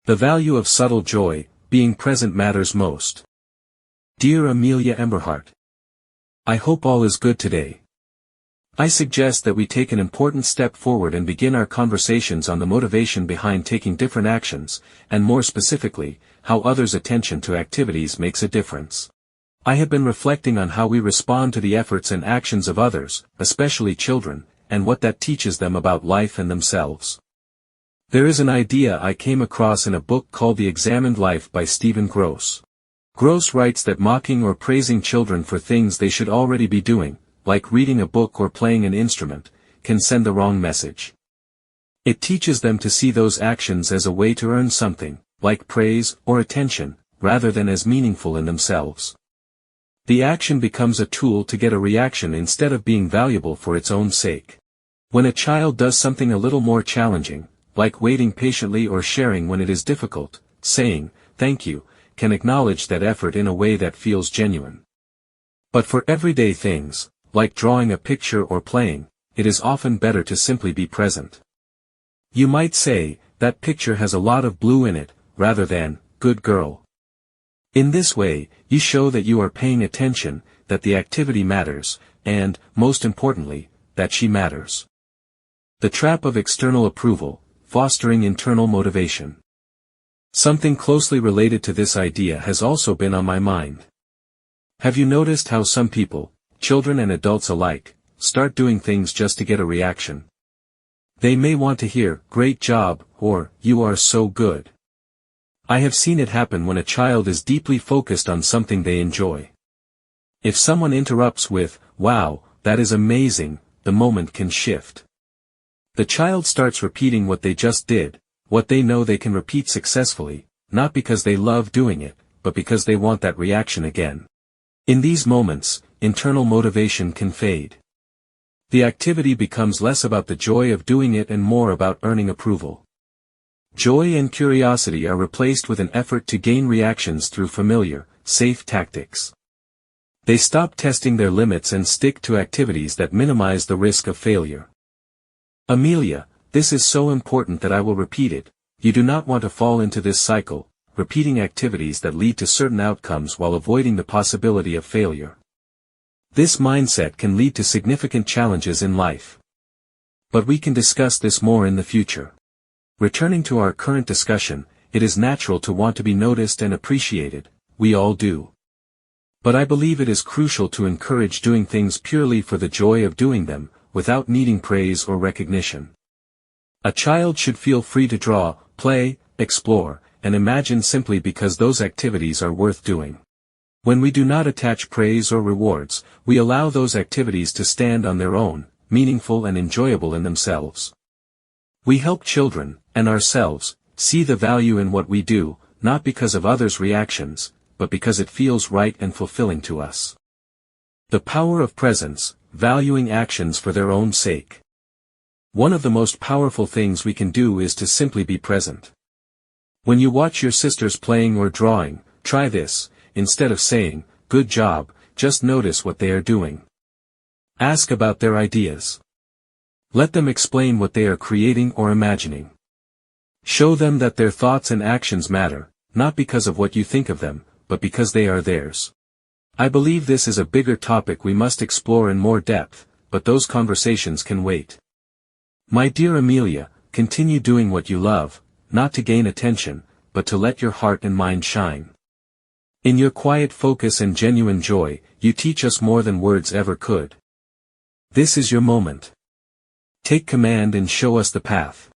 The value of subtle joy, being present matters most. Dear Amelia Emberhart, I hope all is good today. I suggest that we take an important step forward and begin our conversations on the motivation behind taking different actions, and more specifically, how others' attention to activities makes a difference. I have been reflecting on how we respond to the efforts and actions of others, especially children, and what that teaches them about life and themselves. There is an idea I came across in a book called The Examined Life by Stephen Grosz. Grosz writes that mocking or praising children for things they should already be doing, like reading a book or playing an instrument, can send the wrong message. It teaches them to see those actions as a way to earn something, like praise or attention, rather than as meaningful in themselves. The action becomes a tool to get a reaction instead of being valuable for its own sake. When a child does something a little more challenging, like waiting patiently or sharing when it is difficult, saying, "Thank you," can acknowledge that effort in a way that feels genuine. But for everyday things, like drawing a picture or playing, it is often better to simply be present. You might say, "That picture has a lot of blue in it," rather than, "Good girl." In this way, you show that you are paying attention, that the activity matters, and, most importantly, that she matters. The trap of external approval, fostering internal motivation. Something closely related to this idea has also been on my mind. Have you noticed how some people, children and adults alike, start doing things just to get a reaction? They may want to hear, "Great job," or, "You are so good." I have seen it happen when a child is deeply focused on something they enjoy. If someone interrupts with, "Wow, that is amazing," the moment can shift. The child starts repeating what they just did, what they know they can repeat successfully, not because they love doing it, but because they want that reaction again. In these moments, internal motivation can fade. The activity becomes less about the joy of doing it and more about earning approval. Joy and curiosity are replaced with an effort to gain reactions through familiar, safe tactics. They stop testing their limits and stick to activities that minimize the risk of failure. Amelia, this is so important that I will repeat it. You do not want to fall into this cycle, repeating activities that lead to certain outcomes while avoiding the possibility of failure. This mindset can lead to significant challenges in life. But we can discuss this more in the future. Returning to our current discussion, it is natural to want to be noticed and appreciated, we all do. But I believe it is crucial to encourage doing things purely for the joy of doing them, without needing praise or recognition. A child should feel free to draw, play, explore, and imagine simply because those activities are worth doing. When we do not attach praise or rewards, we allow those activities to stand on their own, meaningful and enjoyable in themselves. We help children, and ourselves, see the value in what we do, not because of others' reactions, but because it feels right and fulfilling to us. The power of presence, valuing actions for their own sake. One of the most powerful things we can do is to simply be present. When you watch your sisters playing or drawing, try this. Instead of saying, "Good job," just notice what they are doing. Ask about their ideas. Let them explain what they are creating or imagining. Show them that their thoughts and actions matter, not because of what you think of them, but because they are theirs. I believe this is a bigger topic we must explore in more depth, but those conversations can wait. My dear Amelia, continue doing what you love, not to gain attention, but to let your heart and mind shine. In your quiet focus and genuine joy, you teach us more than words ever could. This is your moment. Take command and show us the path.